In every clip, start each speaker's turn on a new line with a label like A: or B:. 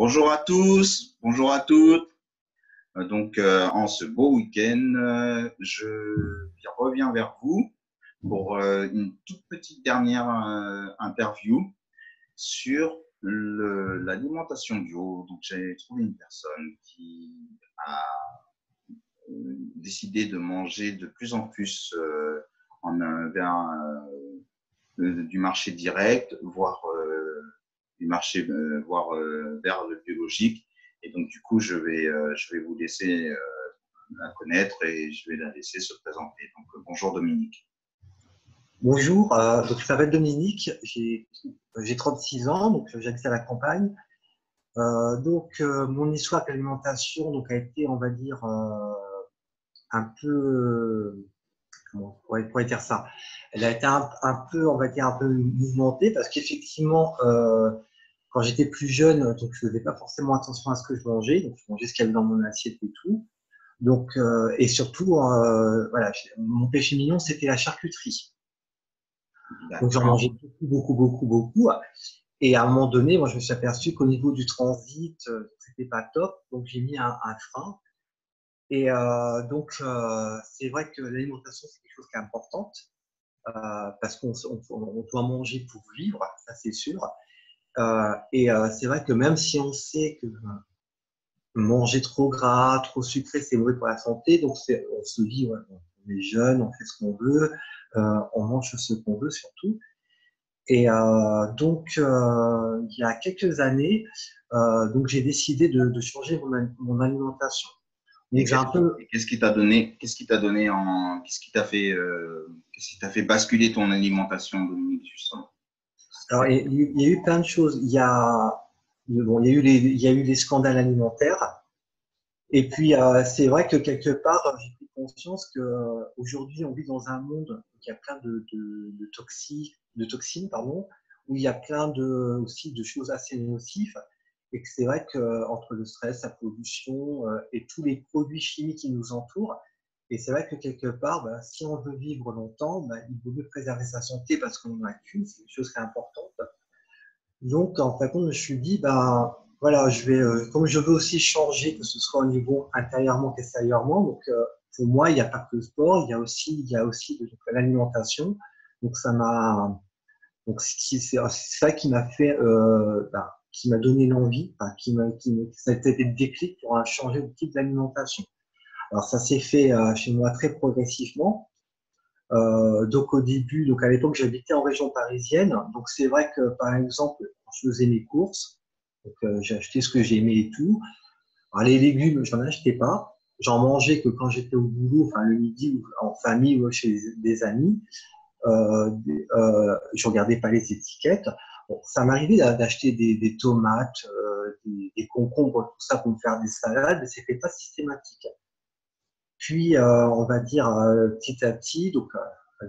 A: Bonjour à tous, bonjour à toutes. En ce beau week-end, je reviens vers vous pour une toute petite dernière interview sur l'alimentation bio. Donc, j'ai trouvé une personne qui a décidé de manger de plus en plus du marché direct, voire vers le biologique. Et donc, du coup, je vais vous laisser la connaître et je vais la laisser se présenter. Donc, bonjour Dominique.
B: Bonjour, donc je m'appelle Dominique, j'ai 36 ans, donc j'habite à la campagne. Mon histoire avec l'alimentation a été, on va dire, un peu, comment on pourrait dire ça, elle a été un peu, on va dire, un peu mouvementée parce qu'effectivement, quand j'étais plus jeune, donc je faisais pas forcément attention à ce que je mangeais, donc je mangeais ce qu'il y avait dans mon assiette et tout. Et surtout, voilà, mon péché mignon, c'était la charcuterie. Donc j'en mangeais beaucoup. Et à un moment donné, moi je me suis aperçu qu'au niveau du transit, c'était pas top. Donc j'ai mis un frein. C'est vrai que l'alimentation c'est quelque chose qui est importante parce qu'on doit manger pour vivre, ça c'est sûr. C'est vrai que même si on sait que manger trop gras, trop sucré, c'est mauvais pour la santé, donc on se dit, ouais, on est jeune, on fait ce qu'on veut, on mange ce qu'on veut surtout. Il y a quelques années, j'ai décidé de changer mon alimentation.
A: Et
B: J'ai un peu,
A: qu'est-ce qui t'a donné, qu'est-ce qui t'a fait basculer ton alimentation, Dominique, justement?
B: alors, il y a eu plein de choses. Il y a eu les scandales alimentaires. Et puis, c'est vrai que quelque part, j'ai pris conscience que aujourd'hui, on vit dans un monde où il y a plein de toxines, pardon, où il y a plein aussi de choses assez nocives, et que c'est vrai que entre le stress, la pollution et tous les produits chimiques qui nous entourent, et c'est vrai que quelque part, si on veut vivre longtemps, il vaut mieux préserver sa santé parce qu'on n'en a qu'une, c'est une chose qui est importante. Donc, en fait, je me suis dit, voilà, comme je veux aussi changer, que ce soit au niveau intérieurement qu'extérieurement. Pour moi, il n'y a pas que le sport, il y a aussi l'alimentation. Donc, c'est ça qui m'a fait, qui m'a donné l'envie, ça a été le déclic pour changer le type d'alimentation. Alors, ça s'est fait chez moi très progressivement. Au début, à l'époque, j'habitais en région parisienne. Donc c'est vrai que par exemple, quand je faisais mes courses, j'ai acheté ce que j'aimais et tout. Alors, les légumes, j'en achetais pas. J'en mangeais que quand j'étais au boulot, enfin le midi, ou en famille ou chez des amis. Je regardais pas les étiquettes. Bon, ça m'arrivait d'acheter des tomates, des concombres, tout ça pour me faire des salades, mais c'était pas systématique. Puis, on va dire petit à petit,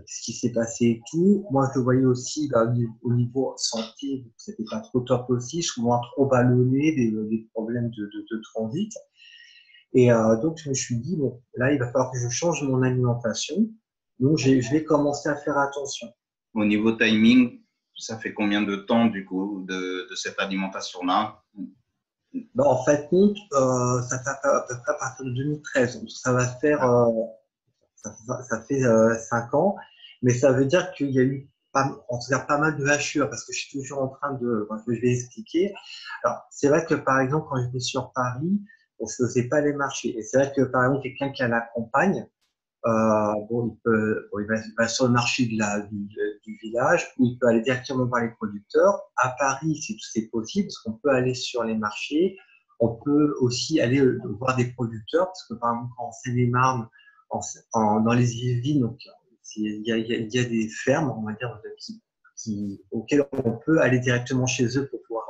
B: ce qui s'est passé et tout. Moi, je voyais aussi au niveau santé, c'était pas trop top aussi, souvent trop ballonné, des problèmes de transit. Donc, je me suis dit, bon, là, il va falloir que je change mon alimentation. Donc, je vais commencer à faire attention.
A: Au niveau timing, ça fait combien de temps, du coup, de cette alimentation-là?
B: En fait, compte, ça fait à peu près à partir de 2013. Donc, ça fait 5 ans, mais ça veut dire qu'il y a eu en tout cas pas mal de hachures parce que je suis toujours en train je vais expliquer. Alors, c'est vrai que par exemple, quand j'étais sur Paris, on ne faisait pas les marchés. Et c'est vrai que par exemple, quelqu'un qui a la campagne, il va sur le marché du village ou il peut aller directement voir les producteurs. À Paris, c'est possible parce qu'on peut aller sur les marchés. On peut aussi aller voir des producteurs parce que par exemple, en Seine-et-Marne, dans les villes, donc, il y a des fermes, on va dire, auxquelles on peut aller directement chez eux pour pouvoir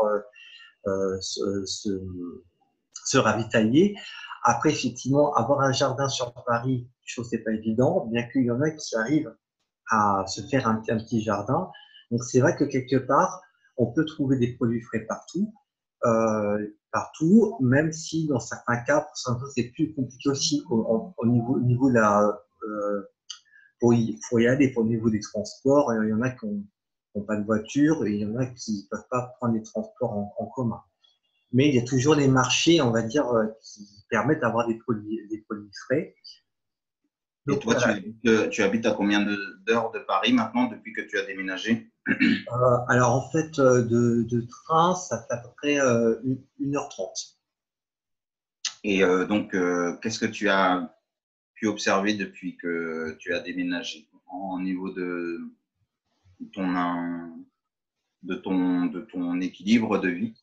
B: se ravitailler. Après, effectivement, avoir un jardin sur Paris, chose c'est pas évident, bien qu'il y en a qui arrivent à se faire un petit jardin. Donc, c'est vrai que quelque part, on peut trouver des produits frais partout, même si dans certains cas, pour certains, c'est plus compliqué aussi au niveau de pour y aller, au niveau des transports. Il y en a qui n'ont pas de voiture et il y en a qui ne peuvent pas prendre les transports en commun. mais il y a toujours les marchés, on va dire, qui permettent d'avoir des produits frais.
A: Et
B: Donc
A: toi,
B: voilà.
A: tu habites à combien d'heures de Paris maintenant depuis que tu as déménagé?
B: Alors en fait, de train, ça fait à peu près 1h30.
A: Et donc, qu'est-ce que tu as pu observer depuis que tu as déménagé au niveau ton, de ton équilibre de vie?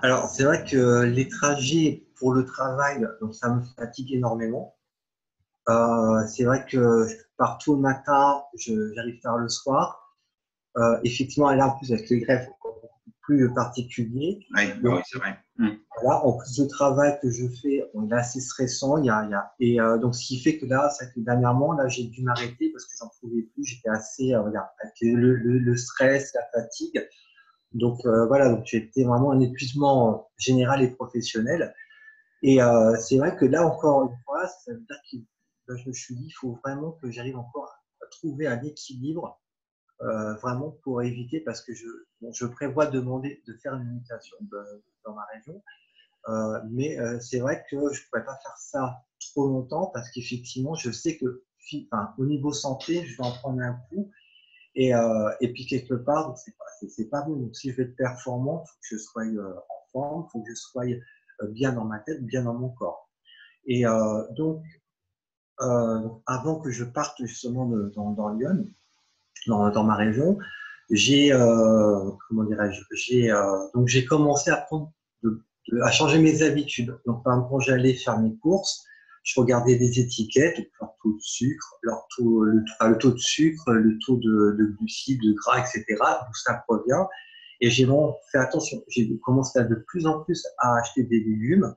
B: Alors c'est vrai que les trajets pour le travail, donc ça me fatigue énormément. C'est vrai que je pars tôt le matin, j'arrive tard le soir. Effectivement, là en plus avec les greffes, encore plus particulier.
A: Oui, bah
B: Donc
A: oui, c'est vrai. Mm.
B: voilà, en plus du travail que je fais, on est assez stressant. Et donc, ce qui fait que là, ça fait dernièrement, là, j'ai dû m'arrêter parce que j'en pouvais plus. J'étais assez, voilà, avec le stress, la fatigue. Donc, voilà, donc j'ai été vraiment un épuisement général et professionnel. Et c'est vrai que là, encore une fois, ça veut dire que là, je me suis dit, il faut vraiment que j'arrive encore à trouver un équilibre, vraiment pour éviter, parce que je prévois demander de faire une mutation dans ma région. Mais c'est vrai que je ne pourrais pas faire ça trop longtemps parce qu'effectivement, je sais que enfin, au niveau santé, je vais en prendre un coup. Et puis, quelque part, c'est pas bon. Donc, si je veux être performant, il faut que je sois en forme, il faut que je sois bien dans ma tête, bien dans mon corps. Et donc, avant que je parte justement dans Lyon, dans ma région, comment dirais-je, donc j'ai commencé à à changer mes habitudes. Donc, par exemple, quand j'allais faire mes courses, je regardais des étiquettes, leur taux de sucre, le taux de sucre, le taux de glucides, de gras, etc., d'où ça provient. Et j'ai vraiment fait attention. J'ai commencé de plus en plus à acheter des légumes.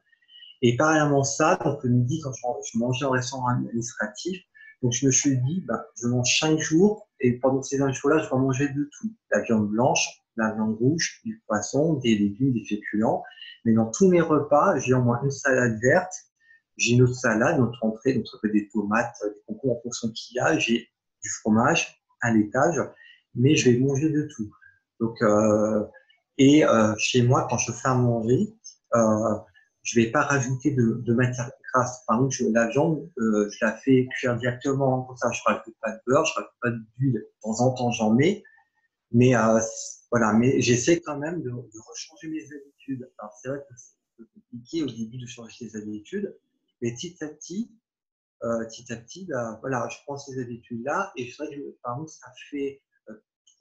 B: Et parallèlement à ça, donc le midi, quand je mangeais en restaurant administratif, donc je me suis dit, bah, je mange 5 jours et pendant ces 5 jours-là, je vais manger de tout. La viande blanche, la viande rouge, du poisson, des légumes, des féculents. Mais dans tous mes repas, j'ai au moins une salade verte, j'ai une autre salade, une autre entrée, donc ça peut être des tomates, des concombres en fonction de qu'il y a, j'ai du fromage, un laitage, mais je vais manger de tout. Donc, chez moi, quand je fais à manger, euh, je vais pas rajouter de matière grasse. Par exemple, la viande, je la fais cuire directement comme ça. Je rajoute pas de beurre, je rajoute pas d'huile. De temps en temps, j'en mets. Mais voilà, mais j'essaie quand même de rechanger mes habitudes. Alors, c'est vrai que c'est un peu compliqué au début de changer ses habitudes, mais petit à petit, bah, voilà, je prends ces habitudes-là. Et c'est vrai que, par exemple, ça fait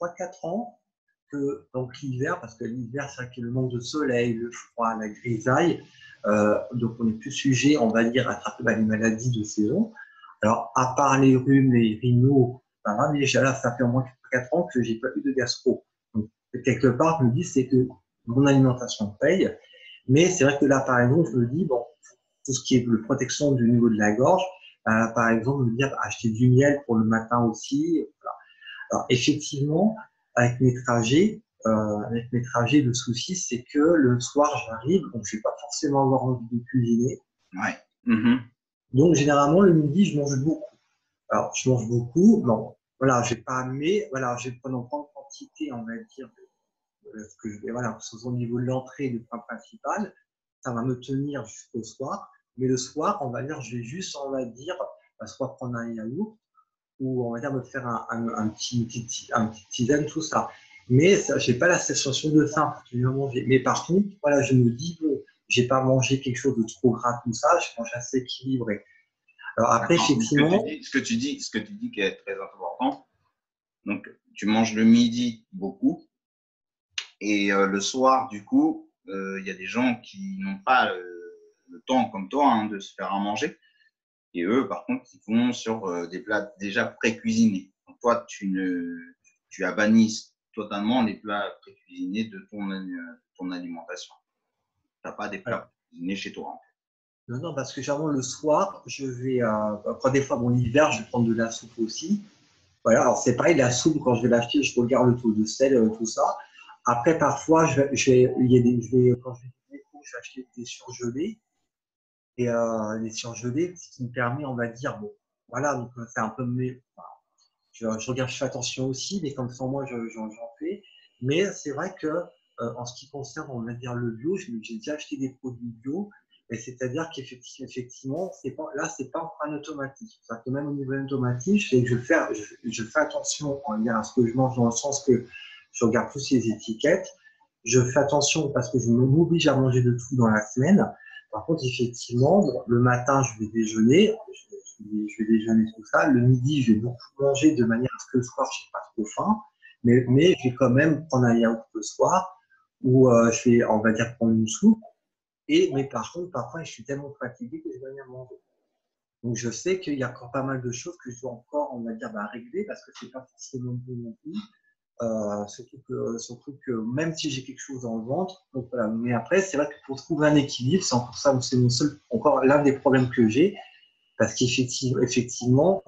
B: 3-4 ans que donc l'hiver, parce que l'hiver, c'est vrai qu'il y a le manque de soleil, le froid, la grisaille, donc on est plus sujet, on va dire, à attraper les maladies de saison. Alors, à part les rhumes, les rhinos, voilà, mais déjà là, ça fait au moins 4 ans que j'ai pas eu de gastro. Donc, quelque part, je me dis, c'est que mon alimentation paye, mais c'est vrai que là, par exemple, je me dis, bon, tout ce qui est de protection du niveau de la gorge, par exemple, me dire acheter du miel pour le matin aussi. Voilà. Alors, effectivement, avec mes trajets, le souci, c'est que le soir, j'arrive, donc je vais pas forcément avoir envie de cuisiner.
A: Ouais. Mhm.
B: Donc, généralement, le midi, je mange beaucoup. Alors, je mange beaucoup, bon, voilà, je vais pas, mais voilà, je vais prendre en grande quantité, on va dire, ce que je vais, voilà, que ce soit au niveau de l'entrée du pain principal, ça va me tenir jusqu'au soir. Mais le soir, on va dire, je vais juste, on va dire, soit prendre un yaourt, ou on va dire me faire un petit tisane, tout ça. Mais je n'ai pas la sensation de faim quand je vais manger. Mais par contre, voilà, je me dis, bon, j'ai pas mangé quelque chose de trop gras, tout ça, je mange assez équilibré. Alors après,
A: Attends,
B: effectivement,
A: ce que tu dis qui est très important. Donc, tu manges le midi beaucoup et le soir, du coup, il y a des gens qui n'ont pas le temps comme toi hein, de se faire à manger. Et eux, par contre, ils vont sur des plats déjà pré-cuisinés. Donc, toi, tu as banni totalement les plats pré-cuisinés de ton alimentation. Tu n'as pas des plats
B: alors,
A: pré-cuisinés chez toi. En
B: non, non, parce que généralement le soir, je vais, après des fois, bon, l'hiver, je vais prendre de la soupe aussi. Voilà, alors c'est pareil, la soupe, quand je vais l'acheter, je regarde le taux de sel, tout ça. Après, parfois, il y a quand je vais dîner, je vais acheter des surgelés. Et les surgelés, ce qui me permet, on va dire, bon, voilà, donc c'est un peu enfin, je regarde, je fais attention aussi, mais comme ça, moi, j'en fais. Mais c'est vrai que en ce qui concerne, on va dire, le bio, j'ai déjà acheté des produits bio, et c'est-à-dire qu'effectivement, c'est pas en automatique. Que même au niveau automatique, je fais attention à ce que je mange dans le sens que je regarde tous ces étiquettes. Je fais attention parce que je m'oblige à manger de tout dans la semaine. Par contre, effectivement, bon, le matin, je vais déjeuner, je vais déjeuner tout ça. Le midi, je vais beaucoup manger de manière à ce que le soir, je n'ai pas trop faim. Mais je vais quand même prendre un yaourt le soir ou je vais, on va dire, prendre une soupe. Mais par contre, parfois, je suis tellement fatigué que je vais rien manger. Donc, je sais qu'il y a encore pas mal de choses que je dois encore, on va dire, régler parce que c'est pas forcément bon non plus. Surtout que même si j'ai quelque chose dans le ventre, donc voilà. Mais après, c'est vrai que pour trouver un équilibre, c'est encore ça, c'est encore l'un des problèmes que j'ai, parce qu'effectivement,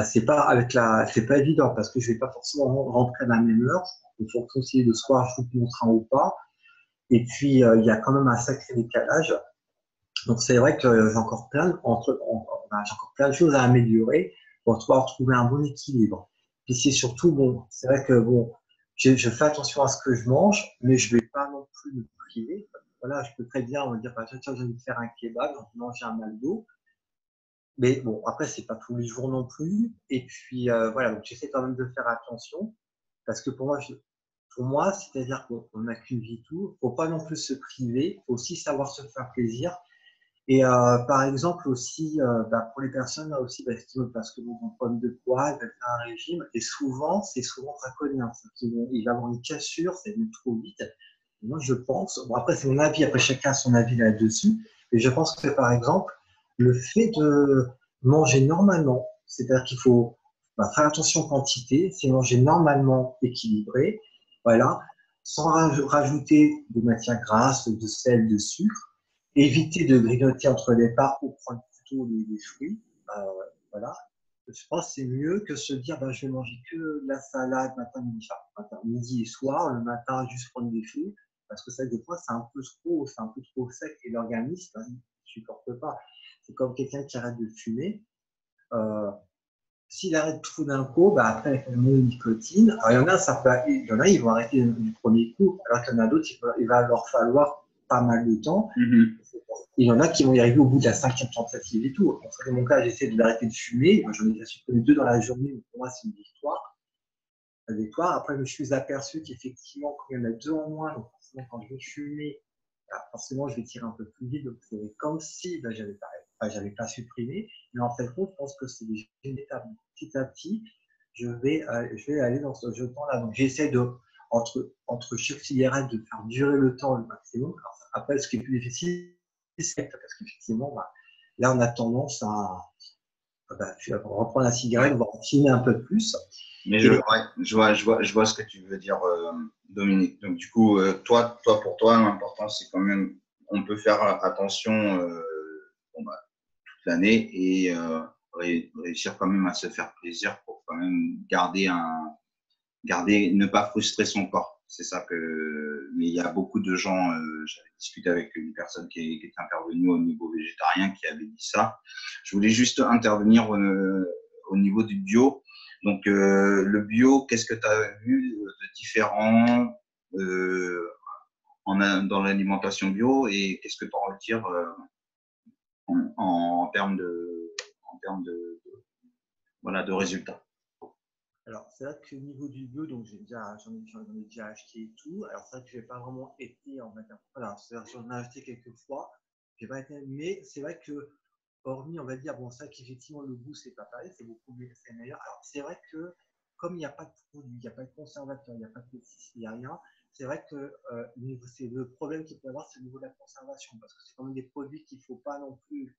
B: c'est pas évident, parce que je vais pas forcément rentrer dans la même heure, il faut aussi le soir, je coupe mon train ou pas, et puis il y a quand même un sacré décalage. Donc c'est vrai que j'ai encore plein de choses à améliorer pour pouvoir trouver un bon équilibre. Puis c'est surtout, bon, c'est vrai que bon, je fais attention à ce que je mange, mais je vais pas non plus me priver. Voilà, je peux très bien, on va dire, tiens, j'ai envie de faire un kebab, j'ai envie de manger un McDo. Mais bon, après, c'est pas tous les jours non plus. Et puis voilà, donc j'essaie quand même de faire attention parce que pour moi, c'est-à-dire qu'on n'a qu'une vie tout. Faut pas non plus se priver. Faut aussi savoir se faire plaisir. Et par exemple aussi, pour les personnes là aussi, parce que bon, ont un problème de poids, ils veulent faire un régime, et c'est souvent draconien. Il va avoir une cassure, ça va trop vite. Et moi, je pense, bon après c'est mon avis, après chacun a son avis là-dessus, mais je pense que par exemple, le fait de manger normalement, c'est-à-dire qu'il faut faire attention aux quantités, c'est manger normalement équilibré, voilà, sans rajouter de matières grasses, de sel, de sucre. Éviter de grignoter entre les repas ou prendre plutôt les fruits. Euh, voilà. Je pense que c'est mieux que se dire je vais manger que de la salade midi et soir, le matin juste prendre des fruits, parce que ça, des fois, c'est un peu trop sec et l'organisme, il ne supporte pas. C'est comme quelqu'un qui arrête de fumer. Euh, S'il arrête tout d'un coup, après, avec la mononicotine, alors, il y en a, ils vont arrêter du premier coup, alors qu'il y en a d'autres, il va leur falloir pas mal de temps.
A: Mhm.
B: Il y en a qui vont y arriver au bout de la 5e tentative et tout. Dans mon cas, j'essaie de l'arrêter de fumer. J'en ai déjà supprimé 2 dans la journée, mais pour moi, c'est une victoire. La victoire. Après, je me suis aperçu qu'effectivement, quand il y en a 2 en moins, donc forcément, quand je vais fumer, forcément, je vais tirer un peu plus vite. Donc, c'est comme si j'avais pas supprimé. Mais en fait, je pense que c'est une étape. Petit à petit, je vais aller dans ce temps-là. Donc, j'essaie entre chaque cigarette, de faire durer le temps le maximum. Alors, après, ce qui est plus difficile, c'est parce qu'effectivement, là, on a tendance à reprendre la cigarette,
A: Ouais.
B: voire en fumer un peu plus.
A: Mais
B: Et
A: je vois ce que tu veux dire, Dominique. Donc, du coup, pour toi, l'important, c'est quand même, on peut faire attention toute l'année et réussir quand même à se faire plaisir pour quand même ne pas frustrer son corps. C'est ça que, mais il y a beaucoup de gens, j'avais discuté avec une personne qui est intervenue au niveau végétarien qui avait dit ça. Je voulais juste intervenir au niveau du bio. Donc, le bio, qu'est-ce que tu as vu de différent dans l'alimentation bio et qu'est-ce que tu en retires en termes voilà, de résultats?
B: alors, c'est vrai qu'au niveau du bio, donc j'en ai déjà acheté et tout. Alors, c'est vrai que je n'ai pas vraiment été, on va dire, voilà, j'en ai acheté quelques fois. J'ai pas été, mais c'est vrai que, hormis, on va dire, bon, ça qu'effectivement, le goût, c'est pas pareil, c'est beaucoup meilleur. Alors, c'est vrai que, comme il n'y a pas de produit, il n'y a pas de conservateur, il n'y a pas de pesticides, il n'y a rien, c'est vrai que c'est le problème qu'il peut y avoir, c'est au niveau de la conservation, parce que c'est quand même des produits qu'il ne faut pas non plus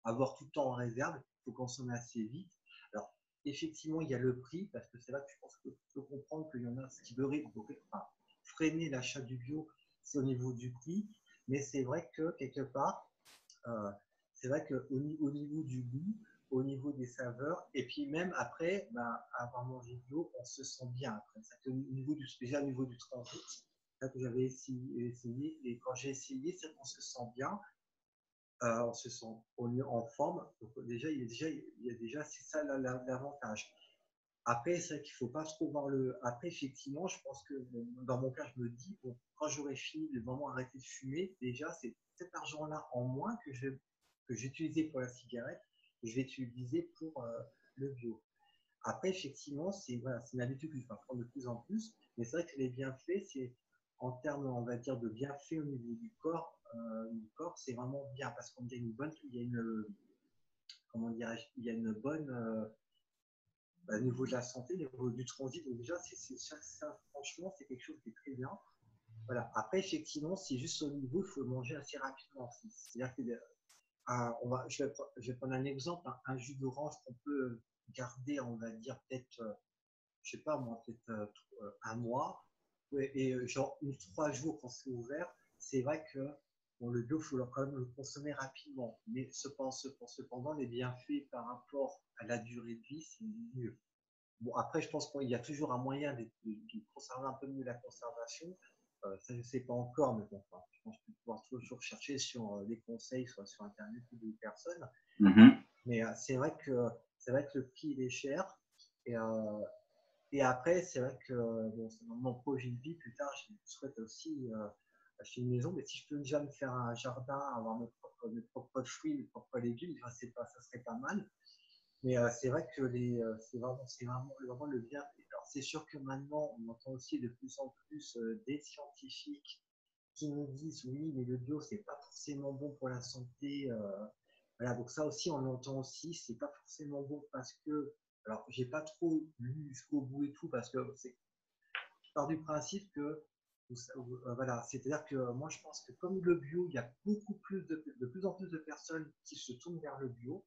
B: avoir tout le temps en réserve, il faut consommer assez vite. Alors, effectivement, il y a le prix, parce que c'est là que je pense que tu peux comprendre qu'il y en a ce qui veut freiner l'achat du bio, c'est au niveau du prix. Mais c'est vrai que quelque part, euh, c'est vrai qu'au niveau du goût, au niveau des saveurs, et puis même après, avoir mangé bio, on se sent bien après. Déjà au niveau du transit, là que j'avais essayé, et quand j'ai essayé, c'est qu'on se sent bien, on se sent en forme. Donc déjà, il y a déjà c'est ça l'avantage. Après, c'est vrai qu'il ne faut pas trop voir le. Après, effectivement, je pense que bon, dans mon cas, je me dis, bon, quand j'aurai fini de vraiment arrêter de fumer, déjà, c'est cet argent-là en moins que j'ai utilisé pour la cigarette, et je vais utiliser pour le bio. Après, effectivement, c'est voilà, une habitude que je vais prendre de plus en plus, mais c'est vrai que les bienfaits, c'est en termes, on va dire, de bienfaits au niveau du corps, c'est vraiment bien parce qu'on a une bonne, il y a une, comment dirais-je, il y a une bonne au niveau de la santé, au niveau du transit. Donc déjà, ça, franchement, c'est quelque chose qui est très bien. Voilà. Après, effectivement, c'est juste au niveau, il faut le manger assez rapidement. C'est-à-dire que je vais prendre un exemple, un jus d'orange qu'on peut garder, on va dire peut-être, je sais pas moi, peut-être un mois, ouais, et genre 3 jours quand c'est ouvert, c'est vrai que bon, le bio, il faut quand même le consommer rapidement. Mais cependant, les bienfaits par rapport à la durée de vie, c'est mieux. Bon, après, je pense qu'il y a toujours un moyen de conserver un peu mieux la conservation. Ça, je ne sais pas encore, mais bon, enfin, je pense que pouvoir toujours chercher sur des conseils, soit sur Internet ou de personnes.
A: Mhm.
B: Mais c'est vrai que le prix il est cher. Et, euh, et après, c'est vrai que bon, c'est dans mon projet de vie, plus tard, je souhaite aussi acheter une maison. Mais si je peux déjà me faire un jardin, avoir mes propres fruits, mes propres légumes, ça serait pas mal. Mais c'est vrai que c'est vraiment le bien. Alors, c'est sûr que maintenant, on entend aussi de plus en plus des scientifiques qui nous disent oui, mais le bio, c'est pas forcément bon pour la santé. Voilà, donc ça aussi, on l'entend aussi, c'est pas forcément bon parce que, alors, j'ai pas trop lu jusqu'au bout et tout parce que je pars du principe que, voilà, c'est-à-dire que moi, je pense que comme le bio, il y a de plus en plus de personnes qui se tournent vers le bio.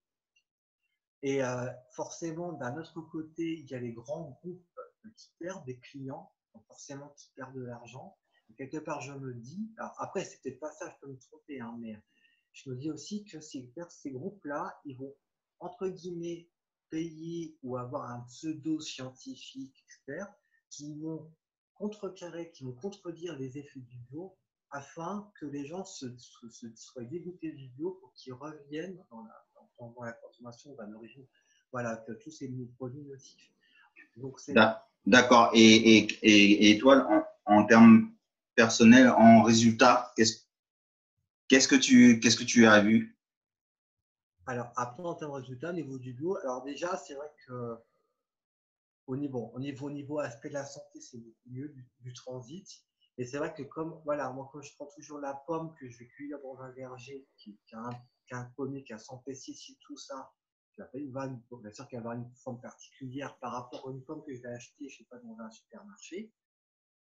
B: Et forcément, d'un autre côté, il y a les grands groupes qui perdent des clients, donc forcément qui perdent de l'argent. Et quelque part, je me dis, alors après, c'est peut-être pas ça, je peux me tromper, hein, mais je me dis aussi que ces groupes-là, ils vont, entre guillemets, payer ou avoir un pseudo-scientifique expert qui vont qui vont contredire les effets du bio afin que les gens soient dégoûtés du bio pour qu'ils reviennent dans la consommation d'un origine, voilà, que tous ces produits nocifs. Donc c'est
A: D'accord. Et toi, en termes personnels, en résultat, qu'est-ce que tu as vu?
B: alors après en termes de résultats au niveau du bio, alors déjà c'est vrai que au niveau aspect de la santé, c'est beaucoup mieux du transit. Et c'est vrai que comme, voilà, moi quand je prends toujours la pomme que je vais cueillir dans un verger qui a un pommier, qui a 100 pesticides, tout ça, bien sûr qu'elle va avoir une forme particulière par rapport à une pomme que je vais acheter, je sais pas, dans un supermarché,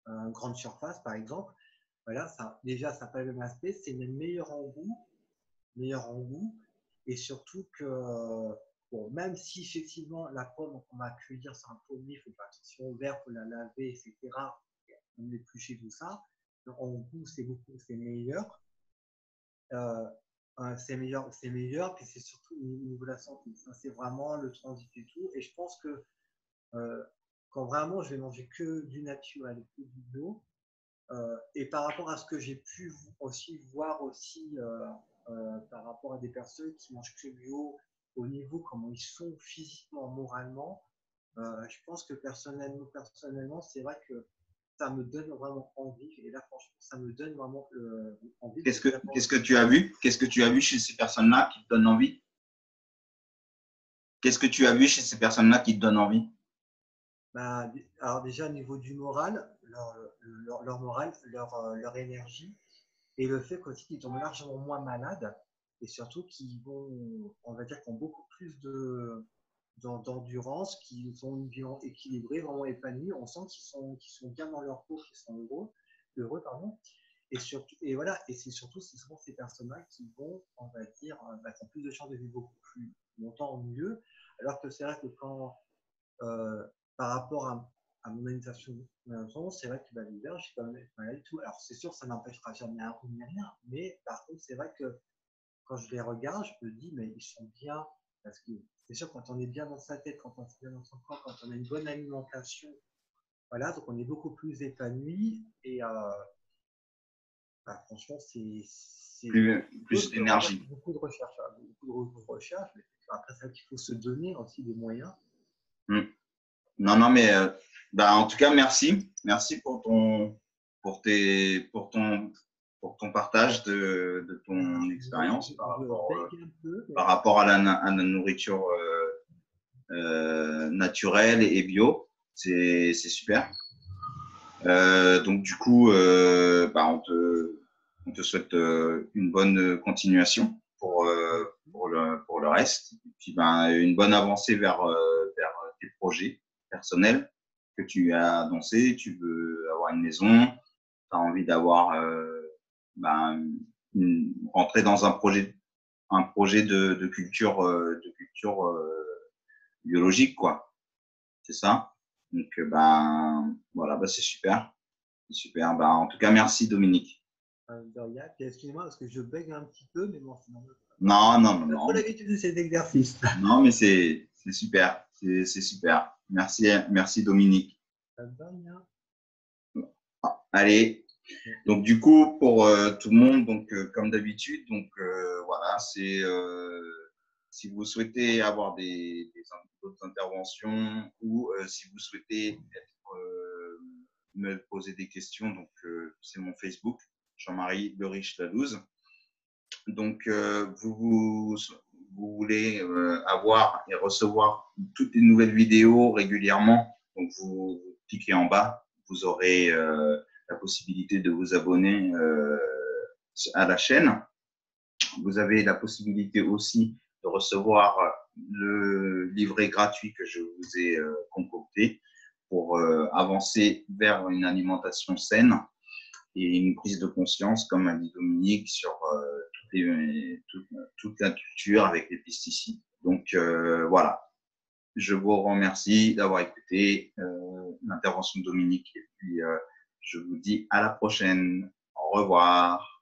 B: une grande surface par exemple. Voilà, ça, déjà, ça n'a pas le même aspect, c'est même meilleur en goût, et surtout que, bon, même si effectivement la pomme qu'on va cueillir sur un pommier, il faut faire attention au verre, il faut la laver, etc. On éplucher tout ça. En goût, c'est meilleur. Euh, c'est meilleur, puis c'est surtout au niveau de la santé. Ça, c'est vraiment le transit et tout. Et je pense que euh, quand vraiment je vais manger que du naturel, que du bio, et par rapport à ce que j'ai pu aussi voir aussi par rapport à des personnes qui mangent que bio, au niveau comment ils sont physiquement, moralement, je pense que personnellement, c'est vrai que ça me donne vraiment envie. Et là, franchement, ça me donne vraiment envie d'avoir.
A: Qu'est-ce que tu as vu? Qu'est-ce que tu as vu chez ces personnes-là qui te donnent envie? Qu'est-ce que tu as vu chez ces personnes-là qui te donnent envie?
B: Bah, alors déjà au niveau du moral, leur moral, leur énergie, et le fait qu'aussi qu'ils tombent largement moins malades, et surtout qu'ils vont, on va dire, qu'ils ont beaucoup plus d'endurance, qu'ils ont une vie équilibrée, vraiment épanouie. On sent qu'ils sont bien dans leur peau, qu'ils sont heureux, pardon. Et voilà, et c'est surtout c'est souvent ces personnes-là qui vont, on va dire, qui ont plus de chances de vivre beaucoup plus longtemps, mieux. Alors que c'est vrai que quand euh, par rapport à mon alimentation, c'est vrai que l'hiver, je suis pas mal du tout. Alors, c'est sûr, ça n'empêchera jamais un rhume ni rien, mais par contre, c'est vrai que quand je les regarde, je me dis, mais ils sont bien. Parce que c'est sûr, quand on est bien dans sa tête, quand on est bien dans son corps, quand on a une bonne alimentation, voilà, donc on est beaucoup plus épanoui. Et bah, franchement, il faut
A: Plus
B: se avoir
A: d'énergie.
B: beaucoup de recherche. Beaucoup de recherche. Mais après, c'est vrai qu'il faut se donner aussi des moyens.
A: Mm. Non, non, mais bah, en tout cas, merci. Merci pour ton partage de ton expérience
B: Je bègue un peu,
A: par
B: mais
A: rapport à à la nourriture naturelle et bio. C'est super. Donc, du coup, bah, on te souhaite une bonne continuation pour le reste. Et puis, ben, une bonne avancée vers tes projets personnels que tu as annoncé. Tu veux avoir une maison, tu as envie d'avoir, ben, rentrer dans un projet de culture biologique, quoi. C'est ça. Donc, ben, voilà, ben, c'est super. C'est super. Ben, en tout cas, merci Dominique.
B: de rien. Puis excusez-moi parce que je bègue un petit peu, mais bon, c'est normal.
A: Non, non, non,
B: Pas trop
A: non.
B: l'habitude de cet exercice.
A: Non, mais c'est super. C'est super. Merci, merci Dominique.
B: De rien.
A: Allez. Donc, du coup, pour tout le monde, donc, comme d'habitude, donc, voilà, c'est si vous souhaitez avoir d'autres interventions ou si vous souhaitez me poser des questions, donc, c'est mon Facebook, Jean-Marie Le Riche Lalouze. Donc, vous voulez avoir et recevoir toutes les nouvelles vidéos régulièrement. Donc, vous cliquez en bas, vous aurez la possibilité de vous abonner à la chaîne. Vous avez la possibilité aussi de recevoir le livret gratuit que je vous ai concocté pour avancer vers une alimentation saine et une prise de conscience, comme a dit Dominique, sur toute la culture avec les pesticides. Donc voilà, je vous remercie d'avoir écouté l'intervention de Dominique et puis je vous dis à la prochaine. Au revoir.